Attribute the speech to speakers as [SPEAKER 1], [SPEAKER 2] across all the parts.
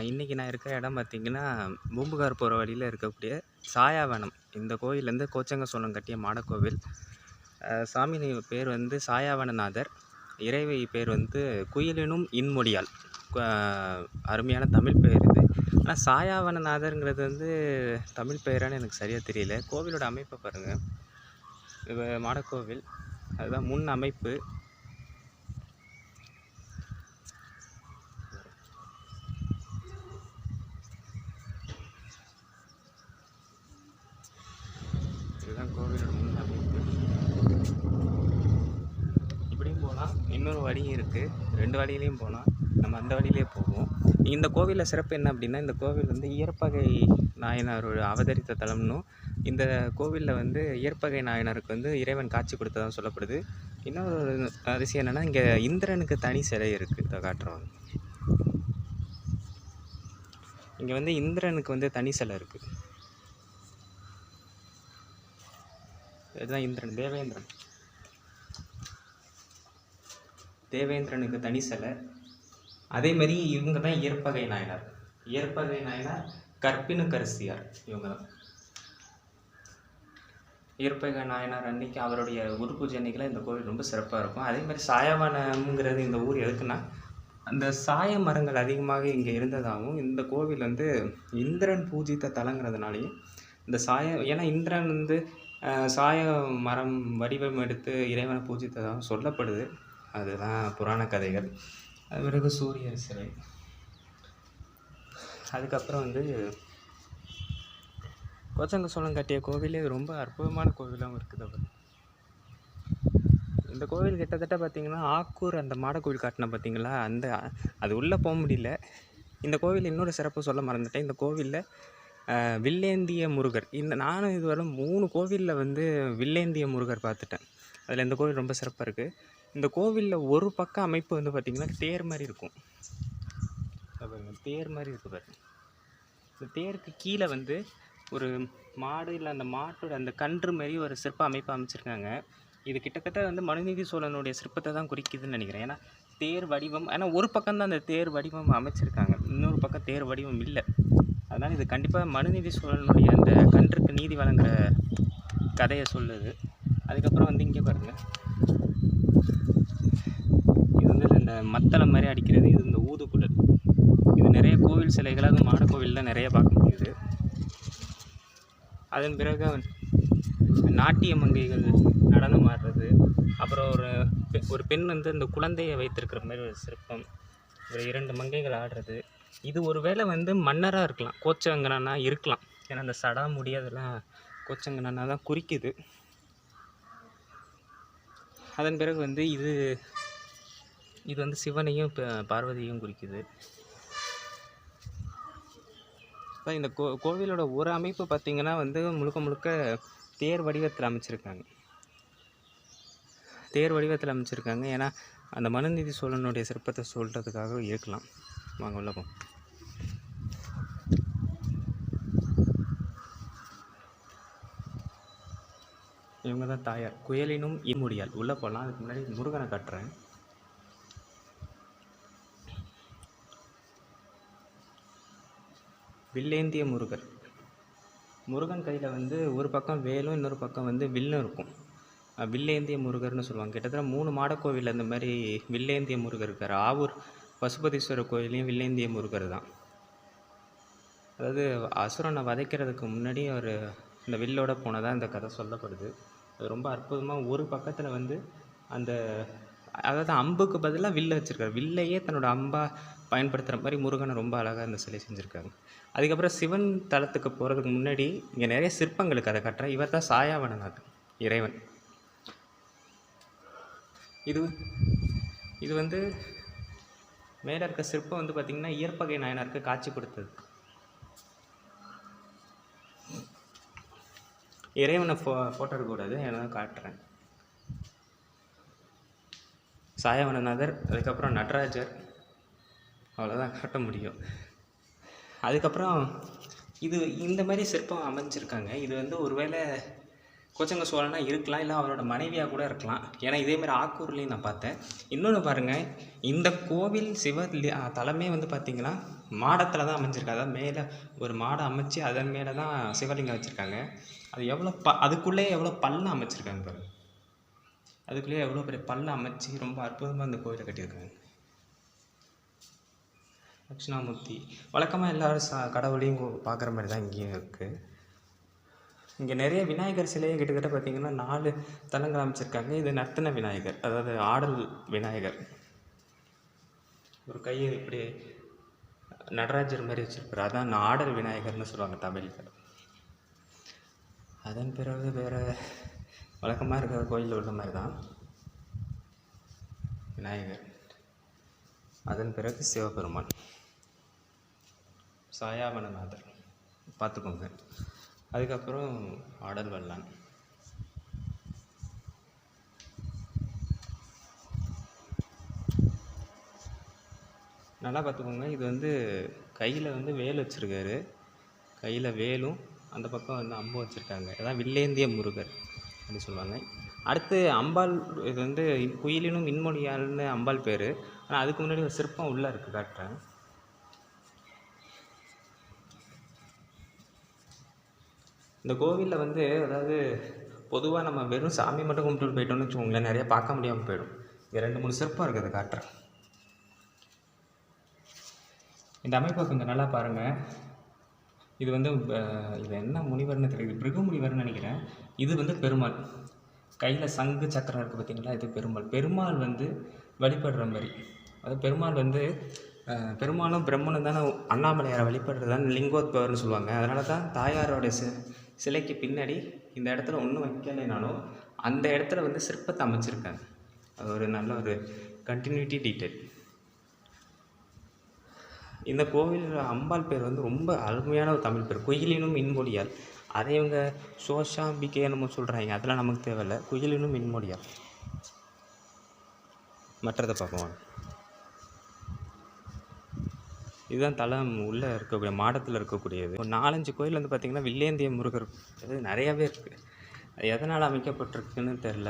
[SPEAKER 1] இன்றைக்கி நான் இருக்கிற இடம் பார்த்திங்கன்னா, பூம்புகார் போகிற வழியில் இருக்கக்கூடிய சாயாவனம். இந்த கோயில் வந்து கோச்சங்க சோழன் கட்டிய மாடக்கோவில். சாமி பேர் வந்து சாயாவனநாதர். இறைவி பேர் வந்து குயிலினும் இன்மொழியாள். அருமையான தமிழ் பெயர் இது. ஆனால் சாயாவனநாதருங்கிறது வந்து தமிழ் பெயரான்னு எனக்கு சரியாக தெரியல. கோவிலோட அமைப்பை பாருங்கள். இது மாடக்கோவில், அதுதான் முன் அமைப்பு. இதுதான் கோவிலோட முன் அமைப்பு. இப்படியும் போகலாம், இன்னொரு வழியும் இருக்குது. 2 வழியிலையும் போகலாம். நம்ம அந்த வழியிலே போவோம். இந்த கோவிலில் சிறப்பு என்ன அப்படின்னா, இந்த கோவில் வந்து இயற்பகை நாயனார் அவதரித்த தலம்னும், இந்த கோவிலில் வந்து இயற்பகை நாயனாருக்கு வந்து இறைவன் காட்சி கொடுத்ததாக சொல்லப்படுது. இன்னொரு அதிசயம் என்னென்னா, இங்கே இந்திரனுக்கு தனி சிலை இருக்குது. இதை காட்டுறோம். இங்கே வந்து இந்திரனுக்கு வந்து தனி சிலை இருக்குது. இதுதான் இந்திரன், தேவேந்திரனுக்கு தனி சிலை. அதேமாதிரி இவங்க தான் இயற்பகை நாயனார். இயற்பகை நாயனார் கற்பினுக்கரசியார். இவங்க தான் இயற்பகை நாயனார் அன்னைக்கு அவருடைய குரு பூஜை அன்னைக்கெல்லாம் இந்த கோவில் ரொம்ப சிறப்பாக இருக்கும். அதேமாதிரி சாயவனம்ங்கிறது இந்த ஊர் எதுக்குன்னா, அந்த சாய மரங்கள் அதிகமாக இங்கே இருந்ததாகவும், இந்த கோவில் வந்து இந்திரன் பூஜித்த தலங்கிறதுனாலையும் இந்த ஏன்னா இந்திரன் வந்து சாய மரம் வடிவம் எடுத்து இறைவனை பூஜித்ததாகவும் சொல்லப்படுது. அதுதான் புராண கதைகள். அது பிறகு சூரியர் சிலை. அதுக்கப்புறம் வந்து கோச்சங்க சோழன் கட்டிய கோவிலே ரொம்ப அற்புதமான கோவிலாகவும் இருக்குது. அவர் இந்த கோவில் கிட்டத்தட்ட பார்த்திங்கன்னா, ஆக்கூர் அந்த மாடக்கோவில் காட்டின பார்த்திங்களா, அது உள்ளே போக முடியல. இந்த கோவில் இன்னொரு சிறப்பு சொல்ல மறந்துட்டேன். இந்த கோவிலில் வில்லேந்திய முருகர், நானும் இதுவரை 3 கோவிலில் வந்து வில்லேந்திய முருகர் பார்த்துட்டேன். அதில் இந்த கோவில் ரொம்ப சிறப்பாக இருக்குது. இந்த கோவிலில் ஒரு பக்கம் அமைப்பு வந்து பார்த்திங்கன்னா தேர் மாதிரி இருக்கும். தேர் மாதிரி இருக்குது பாருங்க. இந்த தேருக்கு கீழே வந்து ஒரு மாடு, இல்லை அந்த மாட்டோட அந்த கன்று மாதிரி ஒரு சிற்ப அமைப்பு அமைச்சிருக்காங்க. இது கிட்டத்தட்ட வந்து மனுநீதி சோழனுடைய சிற்பத்தை தான் குறிக்குதுன்னு நினைக்கிறேன். ஏன்னா தேர் வடிவம், ஆனால் ஒரு பக்கம் தான் அந்த தேர் வடிவம் அமைச்சிருக்காங்க, இன்னொரு பக்கம் தேர் வடிவம் இல்லை. அதனால் இது கண்டிப்பாக மனுநீதி சோழனுடைய அந்த கன்றுக்கு நீதி வழங்குற கதையை சொல்லுது. அதுக்கப்புறம் வந்து இங்கே பாருங்கள், இது வந்து இந்த மத்தளை மாதிரி அடிக்கிறது, இது இந்த ஊதுகுழல். இது நிறைய கோவில் சிலைகள், அது மாடக்கோவிலில் நிறைய பார்க்க முடியுது. அதன் பிறகு நாட்டிய மங்கைகள் நடனம் ஆடுறது, அப்புறம் ஒரு பெண் வந்து இந்த குழந்தையை வைத்திருக்கிற மாதிரி ஒரு சிற்பம், ஒரு 2 மங்கைகள் ஆடுறது. இது ஒரு வேளை வந்து மன்னராக இருக்கலாம், கோச்சங்கனா இருக்கலாம். ஏன்னா அந்த சடா முடியாதெல்லாம் கோச்சங்கனா தான் குறிக்குது. அதன் பிறகு வந்து இது வந்து சிவனையும் பார்வதியையும் குறிக்குது. இந்த கோவிலோட ஒரு அமைப்பு பார்த்திங்கன்னா வந்து முழுக்க தேர் வடிவத்தில் அமைச்சிருக்காங்க. ஏன்னா அந்த மனுநீதி சோழனுடைய சிற்பத்தை சொல்கிறதுக்காக இருக்கலாம். வாங்க உள்ள போ. இவங்க தான் தாயார், குயிலினும் இன்மொழியாள். உள்ளே போகலாம். அதுக்கு முன்னாடி முருகனை காட்டுறேன். வில்லேந்திய முருகன் கையில் வந்து ஒரு பக்கம் வேலும், இன்னொரு பக்கம் வந்து வில்லும் இருக்கும். வில்லேந்திய முருகர்னு சொல்லுவாங்க. கிட்டத்தட்ட 3 மாடக்கோவில் அந்த மாதிரி வில்லேந்திய முருகர் இருக்கார். ஆவூர் பசுபதீஸ்வரர் கோயிலையும் வில்லேந்திய முருகர் தான். அதாவது அசுரனை வதைக்கிறதுக்கு முன்னாடி அவர் இந்த வில்லோட போனதாக இந்த கதை சொல்லப்படுது. அது ரொம்ப அற்புதமாக ஒரு பக்கத்தில் வந்து அதாவது அம்புக்கு பதிலாக வில்லை வச்சுருக்காரு. வில்லையே தன்னோட அம்பாக பயன்படுத்துகிற மாதிரி முருகனை ரொம்ப அழகாக இந்த சிலை செஞ்சுருக்காங்க. அதுக்கப்புறம் சிவன் தலத்துக்கு போகிறதுக்கு முன்னாடி இங்கே நிறைய சிற்பங்களுக்கு அதை கட்டுறேன். இவர் தான் சாயாவனநாதர், இறைவன். இது வந்து மேலே இருக்க சிற்பம் வந்து பார்த்திங்கன்னா இயற்பகை நாயனாருக்கு காட்சி கொடுத்தது. இறைவனை ஃபோட்டோ எடுக்கக்கூடாது, ஏன்னா காட்டுறேன். சாயாவனநாதர், அதுக்கப்புறம் நடராஜர், அவ்வளோதான் காட்ட முடியும். அதுக்கப்புறம் இந்த மாதிரி சிற்பம் அமைஞ்சிருக்காங்க. இது வந்து ஒருவேளை கோச்சங்க சோழனா இருக்கலாம், இல்லை அவரோட மனைவியாக கூட இருக்கலாம். ஏன்னா இதேமாதிரி ஆக்கூர்லேயும் நான் பார்த்தேன். இன்னொன்று பாருங்கள், இந்த கோவில் தலமே வந்து பார்த்திங்கன்னா மாடத்தில் தான் அமைஞ்சிருக்கு. அதாவது மேலே ஒரு மாடை அமைச்சு அதன் மேலே தான் சிவலிங்கம் வச்சுருக்காங்க. அது எவ்வளோ அதுக்குள்ளே எவ்வளோ பள்ளம் அமைச்சிருக்காங்க பாருங்க. அதுக்குள்ளேயே எவ்வளோ பெரிய பள்ளம் அமைச்சு ரொம்ப அற்புதமாக அந்த கோவிலை கட்டியிருக்காங்க. தட்சிணாமூர்த்தி வழக்கமாக எல்லோரும் கடவுளையும் பார்க்குற மாதிரி தான் இங்கேயும் இருக்குது. இங்கே நிறைய விநாயகர் சிலையை கிட்டத்தட்ட பார்த்திங்கன்னா 4 தலங்கள் அமைச்சிருக்காங்க. இது நர்த்தன விநாயகர், அதாவது ஆடல் விநாயகர். ஒரு கையை இப்படி நடராஜர் மாதிரி வச்சுருப்பார், அதான் ஆடல் விநாயகர்னு சொல்லுவாங்க தமிழில். அதன் பிறகு வேறு வழக்கமாக இருக்கிற கோயிலில் உள்ள மாதிரி தான் விநாயகர். அதன் பிறகு சிவபெருமான், சாயாவனநாதர் பார்த்துக்கோங்க. அதுக்கப்புறம் ஆடல் வல்லான். நல்லா பார்த்துக்கோங்க. இது வந்து கையில் வந்து வேல் வச்சுருக்காரு, கையில் வேலும் அந்த பக்கம் வந்து அம்பு வச்சுருக்காங்க. அதான் வில்லேந்திய முருகர் அப்படின்னு சொல்லுவாங்க. அடுத்து அம்பாள், இது வந்து குயிலினும் இன்மொழியாள்னு அம்பாள் பேர். ஆனால் அதுக்கு முன்னாடி ஒரு சிற்பம் உள்ளே இருக்குது, காட்டுறேன். இந்த கோவிலில் வந்து அதாவது பொதுவாக நம்ம வெறும் சாமி மட்டும் கும்பிட்டு போயிட்டோம்னு வச்சுக்கோங்களேன், நிறைய பார்க்க முடியாமல் போயிடும். இங்கே 2-3 சிற்பம் இருக்குது, காட்டுறேன். இந்த அமைப்பை கொஞ்சம் நல்லா பாருங்கள். இது வந்து இது என்ன முனிவர்னு தெரியுது, பிருகு முனிவர்னு நினைக்கிறேன். இது வந்து பெருமாள், கையில் சங்கு சக்கரம் இருக்குது பார்த்தீங்களா, இது பெருமாள். பெருமாள் வந்து வழிபடுற மாதிரி, அதாவது பெருமாள் வந்து பெருமாளும் பிரம்மனும் தானே அண்ணாமலையாரை வழிபடுறது தான் லிங்கோத்பவர்னு சொல்லுவாங்க. அதனால தான் தாயாரோட சிலைக்கு பின்னாடி இந்த இடத்துல ஒன்றும் வைக்கலைனாலும் அந்த இடத்துல வந்து சிற்பத்தை அமைச்சிருக்காங்க. அது ஒரு நல்ல ஒரு கண்டினியூட்டி டீட்டெயில். இந்த கோவில் அம்பாள் பேர் வந்து ரொம்ப அருமையான ஒரு தமிழ் பேர், குயிலினும் இன்மொழியாள். அதை இவங்க சோஷாம்பிகை நம்ம சொல்கிறாங்க, அதெல்லாம் நமக்கு தேவையில்லை. குயிலினும் இன்மொழியாள். மற்றதை பார்ப்போம். இதுதான் தலம் உள்ளே இருக்கக்கூடிய மாடத்தில் இருக்கக்கூடியது. ஒரு 4-5 கோயில் வந்து பார்த்திங்கன்னா வில்லேந்திய முருகர் அது நிறையாவே இருக்குது. அது எதனால் அமைக்கப்பட்டிருக்குன்னு தெரில.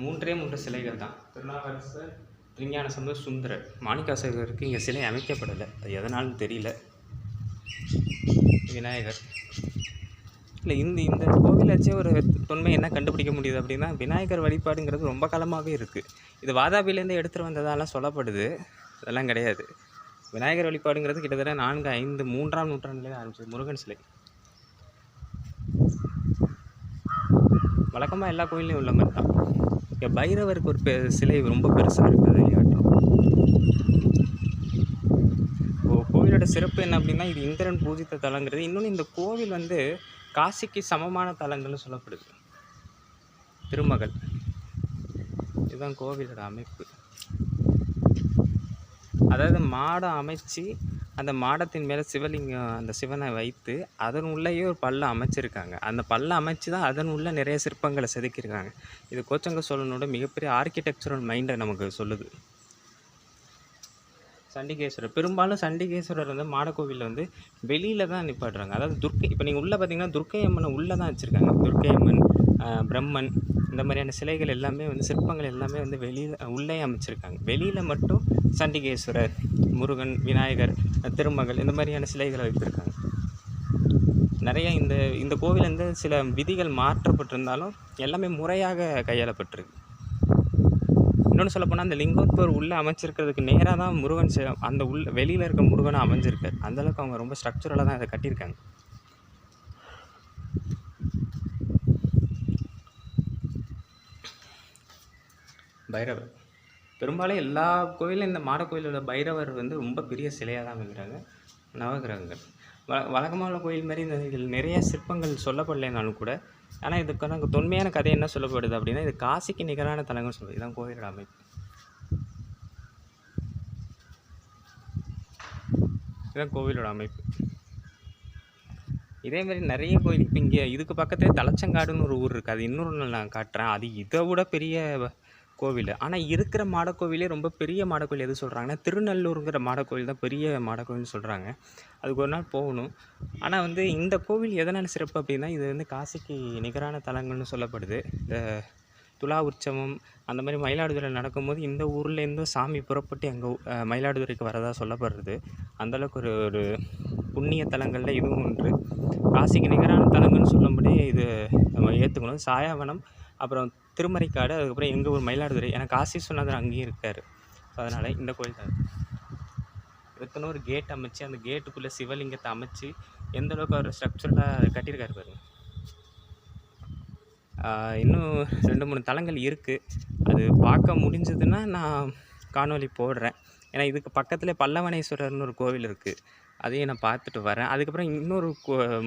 [SPEAKER 1] 3 சிலைகள் தான். திருநாவுக்கரசர், திருஞான சம்பந்தர், சுந்தரர், மாணிக்காசகருக்கு இங்கே சிலை அமைக்கப்படலை. அது எதனாலும் தெரியல. விநாயகர் இல்லை, இந்த கோவில் வச்சே ஒரு தொன்மை என்ன கண்டுபிடிக்க முடியுது அப்படின்னா, விநாயகர் வழிபாடுங்கிறது ரொம்ப காலமாகவே இருக்குது. இது வாதாபிலேருந்து எடுத்துகிட்டு வந்ததாலாம் சொல்லப்படுது, அதெல்லாம் கிடையாது. விநாயகர் வழிபாடுங்கிறது கிட்டத்தட்ட 4-5 3ஆம் நூற்றாண்டுலேயே ஆரம்பிச்சது. முருகன் சிலை வழக்கமாக எல்லா கோயிலையும் உள்ள மாதிரி தான். இங்கே பைரவருக்கு ஒரு சிலை ரொம்ப பெருசாக இருக்குது, அதை காட்டுறோம். கோவிலோட சிறப்பு என்ன அப்படின்னா, இது இந்திரன் பூஜித்த தலங்கிறது. இன்னொன்று, இந்த கோவில் வந்து காசிக்கு சமமான தலங்கள்னு சொல்லப்படுது. திருமகள், இதுதான் கோவிலோட அமைப்பு. அதாவது மாடம் அமைச்சு அந்த மாடத்தின் மேலே சிவலிங்கம், அந்த சிவனை வைத்து அதன் உள்ளேயே ஒரு பள்ளம் அமைச்சிருக்காங்க. அந்த பள்ளம் அமைச்சு தான் அதன் உள்ள நிறைய சிற்பங்களை செதுக்கியிருக்காங்க. இது கோச்சங்க சோழனோட மிகப்பெரிய ஆர்கிடெக்சரல் மைண்டை நமக்கு சொல்லுது. சண்டிகேஸ்வரர், பெரும்பாலும் சண்டிகேஸ்வரர் வந்து மாடக்கோவிலில் வந்து வெளியில் தான் நிப்பாட்டுறாங்க. அதாவது துர்க்கை, இப்போ நீங்கள் உள்ளே பார்த்தீங்கன்னா துர்க்கை அம்மனை உள்ளே தான் வச்சுருக்காங்க. துர்க்கை அம்மன், பிரம்மன், இந்த மாதிரியான சிலைகள் எல்லாமே வந்து சிற்பங்கள் எல்லாமே வந்து வெளியில் உள்ளே அமைச்சிருக்காங்க. வெளியில் மட்டும் சண்டிகேஸ்வரர், முருகன், விநாயகர், திருமகள், இந்த மாதிரியான சிலைகளை வைத்திருக்காங்க. நிறைய இந்த கோவில் வந்து சில விதிகள் மாற்றப்பட்டிருந்தாலும் எல்லாமே முறையாக கையாளப்பட்டிருக்கு. இன்னொன்று சொல்லப்போனால், அந்த லிங்கோத்பவர் உள்ளே அமைச்சிருக்கிறதுக்கு நேராக தான் முருகன் அந்த வெளியில் இருக்க முருகனை அமைஞ்சிருக்கார். அந்தளவுக்கு அவங்க ரொம்ப ஸ்ட்ரக்சரலாக தான் அதை கட்டியிருக்காங்க. பைரவர் பெரும்பாலும் எல்லா கோயிலும் இந்த மாட கோயிலோட பைரவர் வந்து ரொம்ப பெரிய சிலையாக தான் அமைக்கிறாங்க. நவகிரகங்கள் வழக்கமாக உள்ள கோயில் மாதிரி இந்த நிறைய சிற்பங்கள் சொல்லப்படலைனாலும் கூட, ஆனால் இதுக்கான தொன்மையான கதை என்ன சொல்லப்படுது அப்படின்னா, இது காசிக்கு நிகரான தலங்கள்னு சொல்லுது. இதுதான் கோயிலோட அமைப்பு. இதுதான் கோவிலோட அமைப்பு. இதேமாதிரி நிறைய கோயில் இப்போ இதுக்கு பக்கத்துலேயே தலச்சங்காடுன்னு ஒரு ஊர் இருக்குது. அது இன்னொரு நாள் நான் காட்டுறேன். அது இதை விட பெரிய கோவில். ஆனால் இருக்கிற மாடக்கோவிலே ரொம்ப பெரிய மாடக்கோவில் எது சொல்கிறாங்கன்னா, திருநல்லூருங்கிற மாடக்கோவில் தான் பெரிய மாடக்கோவில்னு சொல்கிறாங்க. அதுக்கு ஒரு நாள் போகணும். ஆனால் வந்து இந்த கோவில் எதனால் சிறப்பு அப்படின்னா, இது வந்து காசிக்கு நிகரான தலங்கள்னு சொல்லப்படுது. இந்த துலா உற்சவம் அந்த மாதிரி மயிலாடுதுறையில் நடக்கும்போது இந்த ஊர்லேருந்தும் சாமி புறப்பட்டு எங்கள் மயிலாடுதுறைக்கு வரதா சொல்லப்படுறது. அந்தளவுக்கு ஒரு ஒரு புண்ணிய தலங்களில் இதுவும் ஒன்று. காசிக்கு நிகரான தலங்கள்னு சொல்லும்படி இது நம்ம ஏற்றுக்கணும். சாயாவனம், அப்புறம் திருமறைக்காடு, அதுக்கப்புறம் எங்கள் ஊர் மயிலாடுதுறை. ஏன்னா காசி சொன்னது அங்கேயும் இருக்கார். ஸோ அதனால் இந்த கோயில் தான். இதுக்குன்னு ஒரு கேட் அமைச்சு அந்த கேட்டுக்குள்ளே சிவலிங்கத்தை அமைச்சு எந்த அளவுக்கு அவர் ஸ்ட்ரக்சரலாக கட்டியிருக்காரு பாருங்க. இன்னும் 2-3 தலங்கள் இருக்குது. அது பார்க்க முடிஞ்சதுன்னா நான் காணொளி போடுறேன். ஏன்னா இதுக்கு பக்கத்தில் பல்லவனேஸ்வரர்னு ஒரு கோவில் இருக்குது. அதையும் நான் பார்த்துட்டு வரேன். அதுக்கப்புறம் இன்னொரு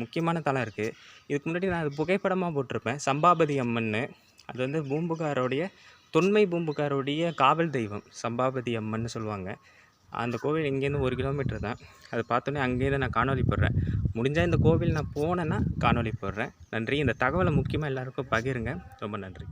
[SPEAKER 1] முக்கியமான தலம் இருக்குது. இதுக்கு முன்னாடி நான் அது புகைப்படமாக போட்டிருப்பேன். சம்பாபதி அம்மன்னு. அது வந்து பூம்புகாரோடைய தொன்மை பூம்புகாரோடைய காவல் தெய்வம் சம்பாபதி அம்மன்னு சொல்லுவாங்க. அந்த கோவில் இங்கேருந்து 1 கிலோமீட்டர் தான். அதை பார்த்தோன்னே அங்கேயே நான் காணொளி போடுறேன். முடிஞ்சால் இந்த கோவில் நான் போனேன்னா காணொளி போடுறேன். நன்றி. இந்த தகவலை முக்கியமாக எல்லாருக்கும் பகிருங்க. ரொம்ப நன்றி.